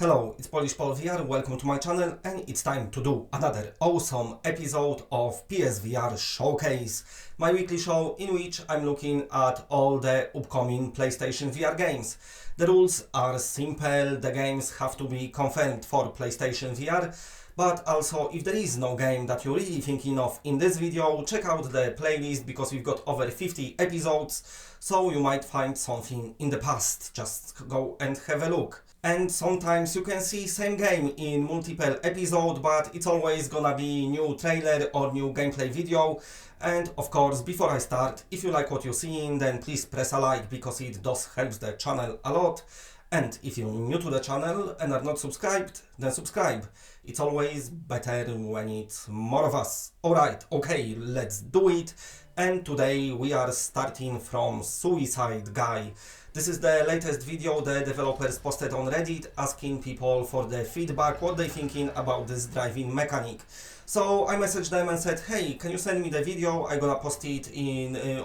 Hello, it's Polish VR, welcome to my channel, and it's time to do another awesome episode of PSVR Showcase, my weekly show in which I'm looking at all the upcoming PlayStation VR games. The rules are simple, the games have to be confirmed for PlayStation VR, but also if there is no game that you're really thinking of in this video, check out the playlist because we've got over 50 episodes, so you might find something in the past. Just go and have a look. And sometimes you can see same game in multiple episodes, but it's always gonna be new trailer or new gameplay video. And of course, before I start, if you like what you're seeing, then please press a like because it does help the channel a lot. And if you're new to the channel and are not subscribed, then subscribe. It's always better when it's more of us. Alright, okay, let's do it. And today we are starting from Suicide Guy. This is the latest video the developers posted on Reddit asking people for the feedback, what they thinking about this driving mechanic. So I messaged them and said, hey, can you send me the video? I'm gonna post it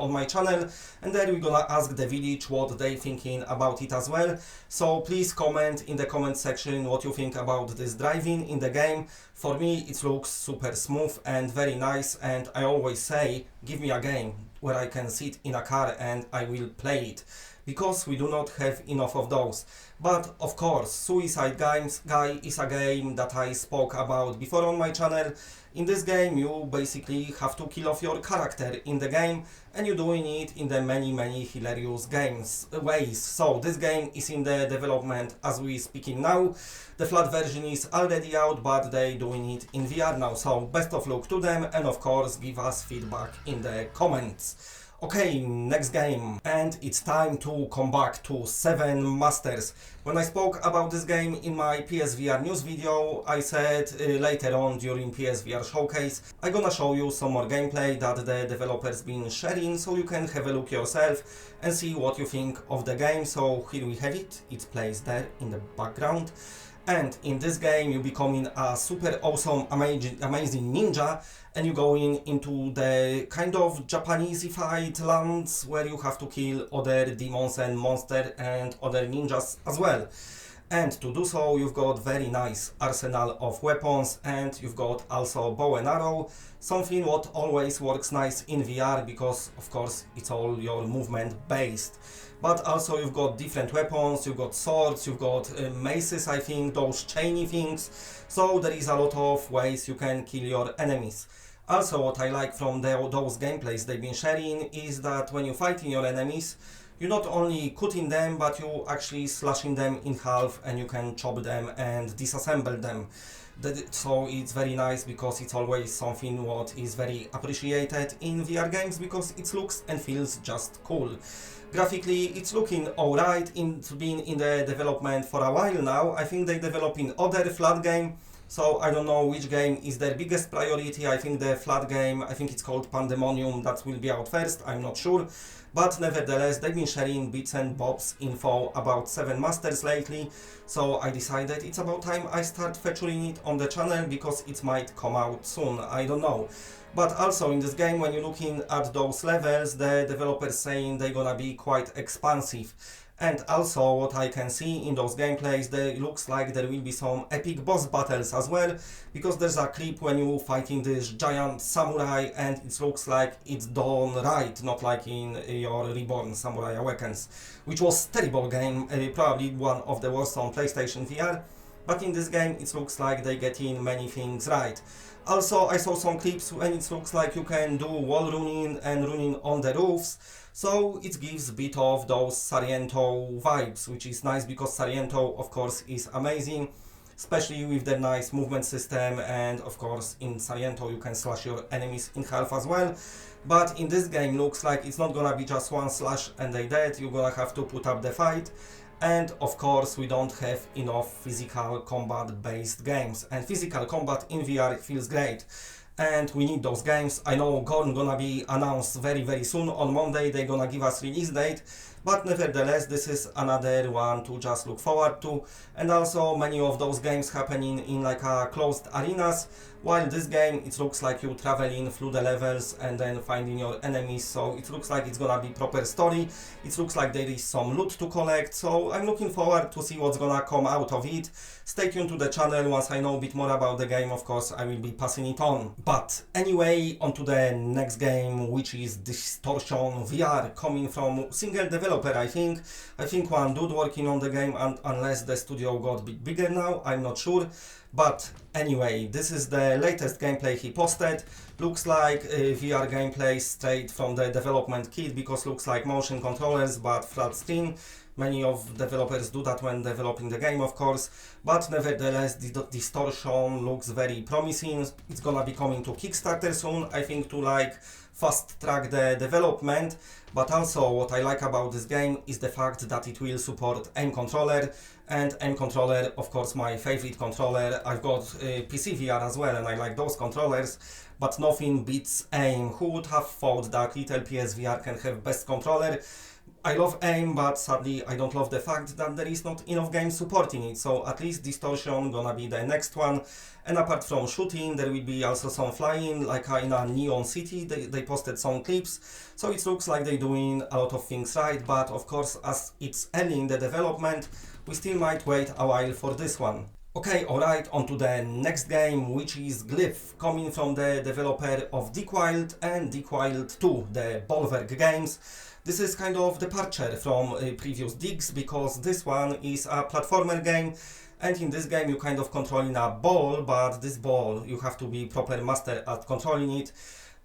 on my channel, and then we're gonna ask the village what they thinking about it as well. So please comment in the comment section what you think about this driving in the game. For me it looks super smooth and very nice, and I always say give me a game where I can sit in a car and I will play it, because we do not have enough of those. But of course, Suicide Guy is a game that I spoke about before on my channel. In this game you basically have to kill off your character in the game, and you're doing it in the many hilarious ways. So this game is in the development as we speaking now. The flat version is already out, but they doing it in VR now. So best of luck to them, and of course give us feedback in the comments. Okay, next game, and it's time to come back to 7 Masters. When I spoke about this game in my PSVR news video, I said later on during PSVR Showcase, I'm gonna show you some more gameplay that the developers been sharing, so you can have a look yourself and see what you think of the game. So here we have it, it's placed there in the background. And in this game you're becoming a super awesome, amazing ninja, and you're going into the kind of Japanese-ified lands where you have to kill other demons and monsters and other ninjas as well. And to do so you've got very nice arsenal of weapons, and you've got also bow and arrow, something what always works nice in VR because of course it's all your movement based. But also you've got different weapons, you've got swords, you've got maces, I think, those chainy things. So there is a lot of ways you can kill your enemies. Also what I like from those gameplays they've been sharing is that when you're fighting your enemies, you're not only cutting them, but you actually slashing them in half, and you can chop them and disassemble them. So it's very nice because it's always something what is very appreciated in VR games because it looks and feels just cool. Graphically it's looking alright, it's been in the development for a while now. I think they developing other flat game, so I don't know which game is their biggest priority. I think the flat game, I think it's called Pandemonium, that will be out first, I'm not sure. But nevertheless, they've been sharing bits and bobs info about 7 Masters lately, so I decided it's about time I start featuring it on the channel because it might come out soon, I don't know. But also in this game, when you're looking at those levels, the developers saying they're gonna be quite expansive. And also what I can see in those gameplays, there looks like there will be some epic boss battles as well, because there's a clip when you're fighting this giant samurai and it looks like it's done right, not like in your Reborn Samurai Awakens, which was terrible game, probably one of the worst on PlayStation VR. But in this game it looks like they get in many things right. Also I saw some clips and it looks like you can do wall running and running on the roofs. So it gives a bit of those Sariento vibes, which is nice because Sariento of course is amazing, especially with the nice movement system, and of course in Sariento you can slash your enemies in half as well. But in this game looks like it's not gonna be just one slash and they dead, you're gonna have to put up the fight. And of course we don't have enough physical combat based games, and physical combat in VR feels great. And we need those games. I know Gorn gonna be announced very soon on Monday, they're gonna give us release date, but nevertheless this is another one to just look forward to. And also many of those games happening in like a closed arenas, while this game it looks like you traveling through the levels and then finding your enemies, so it looks like it's gonna be proper story. It looks like there is some loot to collect, so I'm looking forward to see what's gonna come out of it. Stay tuned to the channel. Once I know a bit more about the game, of course I will be passing it on. But anyway, on to the next game, which is Distortion VR, coming from single developer. I think one dude working on the game, and unless the studio got a bit bigger now, I'm not sure. But anyway, this is the latest gameplay he posted. Looks like VR gameplay straight from the development kit, because looks like motion controllers but flat screen. Many of developers do that when developing the game, of course, but nevertheless the Distortion looks very promising. It's gonna be coming to Kickstarter soon, I think, to like fast track the development. But also what I like about this game is the fact that it will support aim controller, and aim controller, of course, my favorite controller. I've got PSVR as well, and I like those controllers, but nothing beats aim. Who would have thought that little PSVR can have best controller? I love aim, but sadly I don't love the fact that there is not enough games supporting it, so at least Distortion gonna be the next one. And apart from shooting, there will be also some flying, like in a neon city. They posted some clips, so it looks like they're doing a lot of things right. But of course, as it's early in the development, we still might wait a while for this one. Okay, alright, on to the next game, which is GLYPH, coming from the developer of Decoiled and Decoiled 2, the Bolverk games. This is kind of departure from previous digs, because this one is a platformer game, and in this game you kind of controlling a ball, but this ball you have to be proper master at controlling it.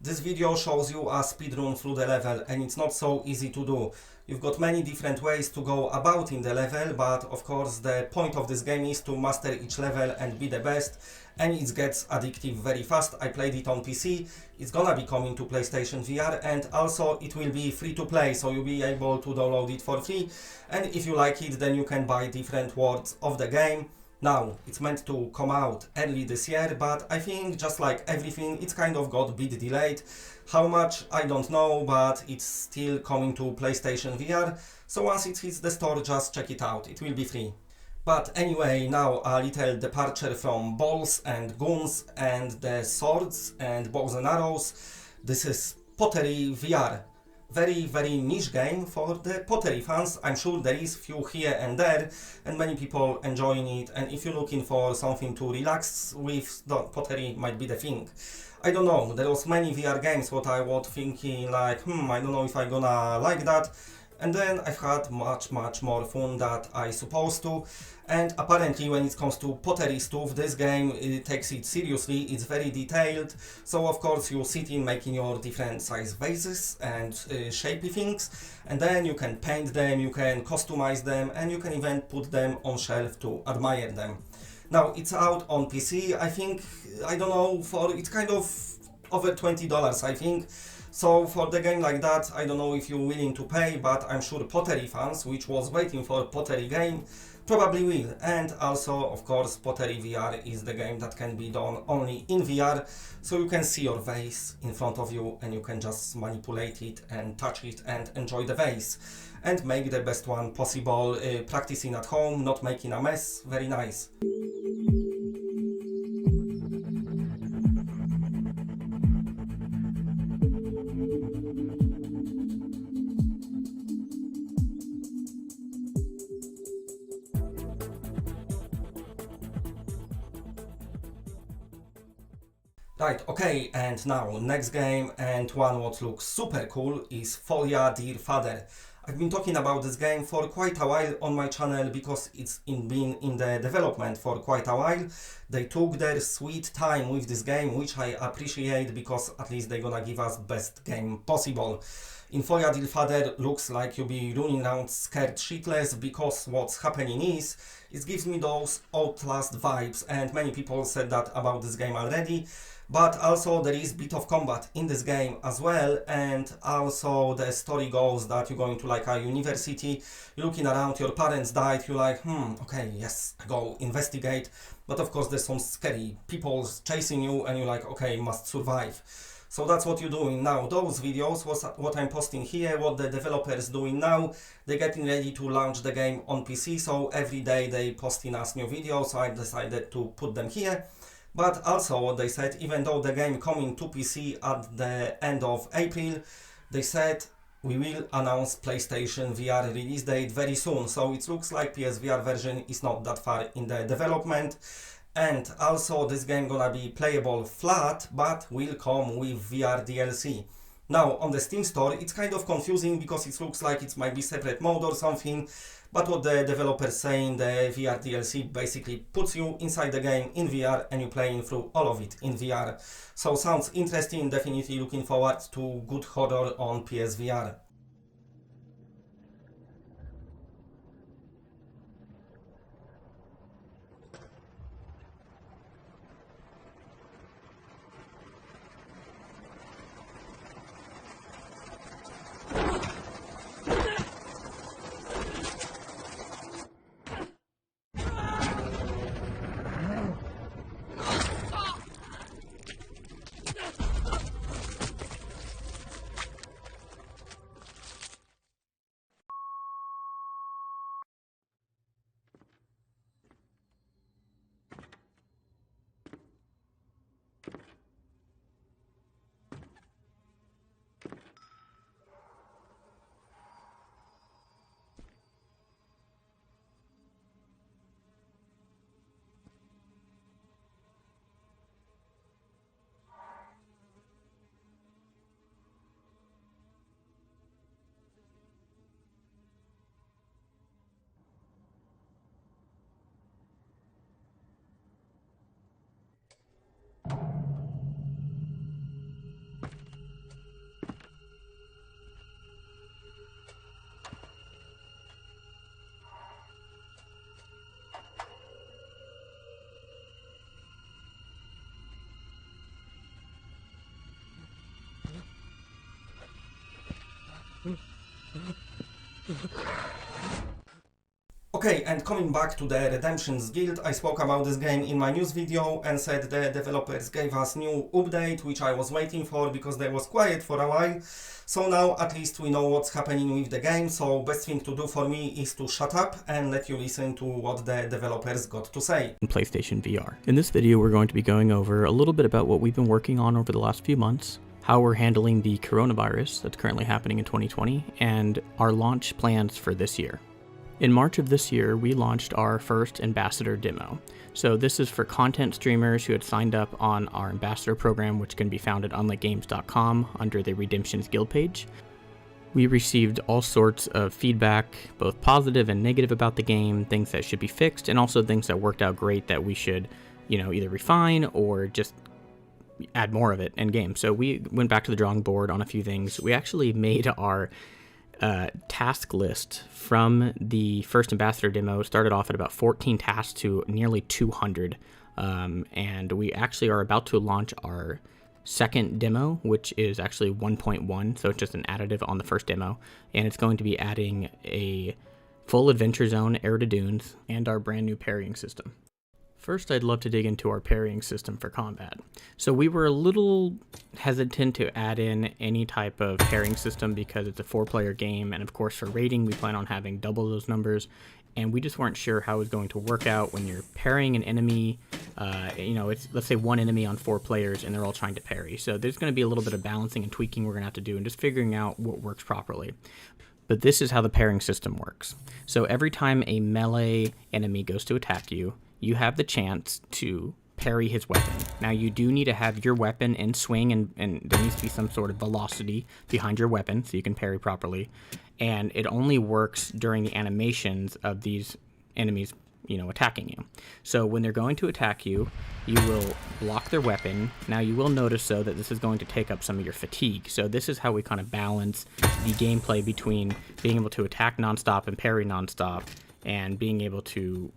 This video shows you a speedrun through the level, and it's not so easy to do. You've got many different ways to go about in the level, but of course the point of this game is to master each level and be the best, and it gets addictive very fast. I played it on PC, it's gonna be coming to PlayStation VR, and also it will be free to play, so you'll be able to download it for free, and if you like it then you can buy different worlds of the game. Now, it's meant to come out early this year, but I think just like everything, it's kind of got a bit delayed. How much, I don't know, but it's still coming to PlayStation VR, so once it hits the store, just check it out, it will be free. But anyway, now a little departure from balls and guns and the swords and bows and arrows. This is Pottery VR. Very niche game for the pottery fans. I'm sure there is few here and there, and many people enjoying it, and if you're looking for something to relax with, the pottery might be the thing. I don't know, there was many VR games what I was thinking like, I don't know if I gonna like that, and then I've had much more fun that I supposed to. And apparently when it comes to pottery stuff, this game takes it seriously. It's very detailed, so of course you sit in making your different size vases and shapy things, and then you can paint them, you can customize them, and you can even put them on shelf to admire them. Now it's out on PC, I think, I don't know, it's kind of over $20 I think. So for the game like that, I don't know if you're willing to pay, but I'm sure pottery fans, which was waiting for pottery game, probably will. And also, of course, Pottery VR is the game that can be done only in VR, so you can see your vase in front of you and you can just manipulate it and touch it and enjoy the vase and make the best one possible, practicing at home, not making a mess. Very nice. Right, okay, and now next game, and one what looks super cool is FOLLIA Dear Father. I've been talking about this game for quite a while on my channel because it's been in the development for quite a while. They took their sweet time with this game, which I appreciate, because at least they're gonna give us best game possible. In FOLLIA Dear Father looks like you'll be running around scared shitless, because what's happening is, it gives me those Outlast vibes, and many people said that about this game already. But also there is a bit of combat in this game as well, and also the story goes that you're going to like a university, you're looking around, your parents died, you're like, okay, yes, go investigate, but of course there's some scary people chasing you and you're like, okay, must survive. So that's what you're doing now. Those videos, what I'm posting here, what the developers doing now, they're getting ready to launch the game on PC, so every day they posting us new videos, so I decided to put them here. But also what they said, even though the game coming to PC at the end of April, they said we will announce PlayStation VR release date very soon. So it looks like PSVR version is not that far in the development. And also this game gonna be playable flat, but will come with VR DLC. Now on the Steam store it's kind of confusing because it looks like it might be separate mode or something, but what the developers saying, the VR DLC basically puts you inside the game in VR and you're playing through all of it in VR. So sounds interesting, definitely looking forward to good horror on PSVR. Okay, and coming back to the Redemption's Guild, I spoke about this game in my news video and said the developers gave us new update, which I was waiting for because they was quiet for a while. So now at least we know what's happening with the game, so best thing to do for me is to shut up and let you listen to what the developers got to say. PlayStation VR. In this video we're going to be going over a little bit about what we've been working on over the last few months, how we're handling the coronavirus that's currently happening in 2020, and our launch plans for this year. In March of this year, we launched our first ambassador demo. So this is for content streamers who had signed up on our ambassador program, which can be found at unlikegames.com under the Redemption's Guild page. We received all sorts of feedback, both positive and negative about the game, things that should be fixed, and also things that worked out great that we should, either refine or just add more of it in game. So we went back to the drawing board on a few things. We actually made our task list from the first ambassador demo, started off at about 14 tasks to nearly 200. And we actually are about to launch our second demo, which is actually 1.1. So it's just an additive on the first demo. And it's going to be adding a full adventure zone, Air to Dunes, and our brand new parrying system. First, I'd love to dig into our parrying system for combat. So we were a little hesitant to add in any type of parrying system because it's a 4-player game, and of course for rating we plan on having double those numbers, and we just weren't sure how it was going to work out when you're parrying an enemy. It's, let's say, 1 enemy on 4 players and they're all trying to parry. So there's going to be a little bit of balancing and tweaking we're going to have to do and just figuring out what works properly. But this is how the parrying system works. So every time a melee enemy goes to attack you, you have the chance to parry his weapon. Now you do need to have your weapon in swing and there needs to be some sort of velocity behind your weapon so you can parry properly. And it only works during the animations of these enemies, attacking you. So when they're going to attack you, you will block their weapon. Now you will notice though that this is going to take up some of your fatigue. So this is how we kind of balance the gameplay between being able to attack nonstop and parry nonstop and being able to,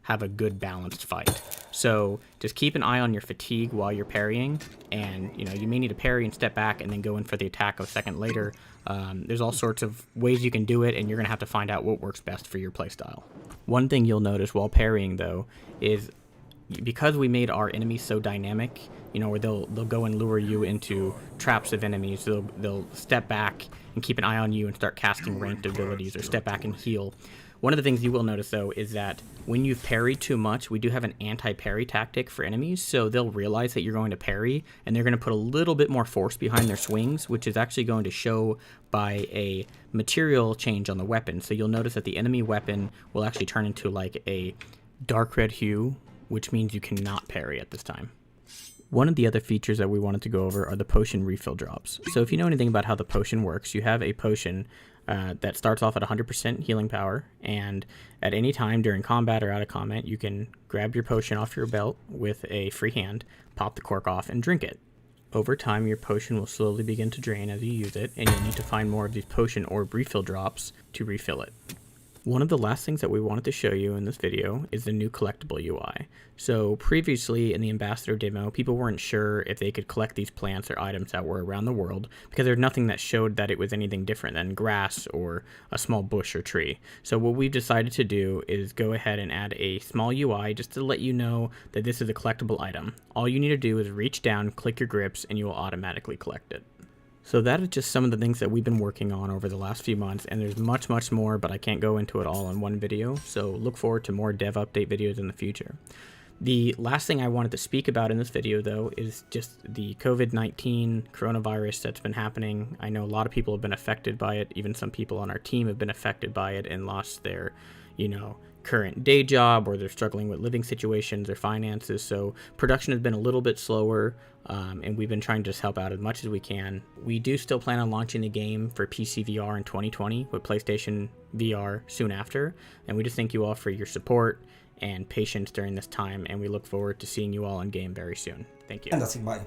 have a good balanced fight. So just keep an eye on your fatigue while you're parrying, and you may need to parry and step back and then go in for the attack a second later. There's all sorts of ways you can do it, and you're gonna have to find out what works best for your playstyle. One thing you'll notice while parrying though is because we made our enemies so dynamic, where they'll go and lure you into traps of enemies. They'll step back and keep an eye on you and start casting ranked abilities, or step back and heal. One of the things you will notice, though, is that when you've parried too much, we do have an anti-parry tactic for enemies, so they'll realize that you're going to parry, and they're going to put a little bit more force behind their swings, which is actually going to show by a material change on the weapon. So you'll notice that the enemy weapon will actually turn into like a dark red hue, which means you cannot parry at this time. One of the other features that we wanted to go over are the potion refill drops. So if you know anything about how the potion works, you have a potion that starts off at 100% healing power, and at any time during combat or out of combat, you can grab your potion off your belt with a free hand, pop the cork off, and drink it. Over time, your potion will slowly begin to drain as you use it, and you'll need to find more of these potion or refill drops to refill it. One of the last things that we wanted to show you in this video is the new collectible UI. So previously in the Ambassador demo, people weren't sure if they could collect these plants or items that were around the world because there's nothing that showed that it was anything different than grass or a small bush or tree. So what we've decided to do is go ahead and add a small UI just to let you know that this is a collectible item. All you need to do is reach down, click your grips, and you will automatically collect it. So that is just some of the things that we've been working on over the last few months, and there's much more, but I can't go into it all in one video, so look forward to more dev update videos in the future. The last thing I wanted to speak about in this video, though, is just the COVID-19 coronavirus that's been happening. I know a lot of people have been affected by it. Even some people on our team have been affected by it and lost their, current day job, or they're struggling with living situations or finances. So production has been a little bit slower, and we've been trying to just help out as much as we can. We do still plan on launching the game for PSVR in 2020 with PlayStation VR soon after, and we just thank you all for your support and patience during this time, and we look forward to seeing you all in game very soon. Thank you. And that's it, bye.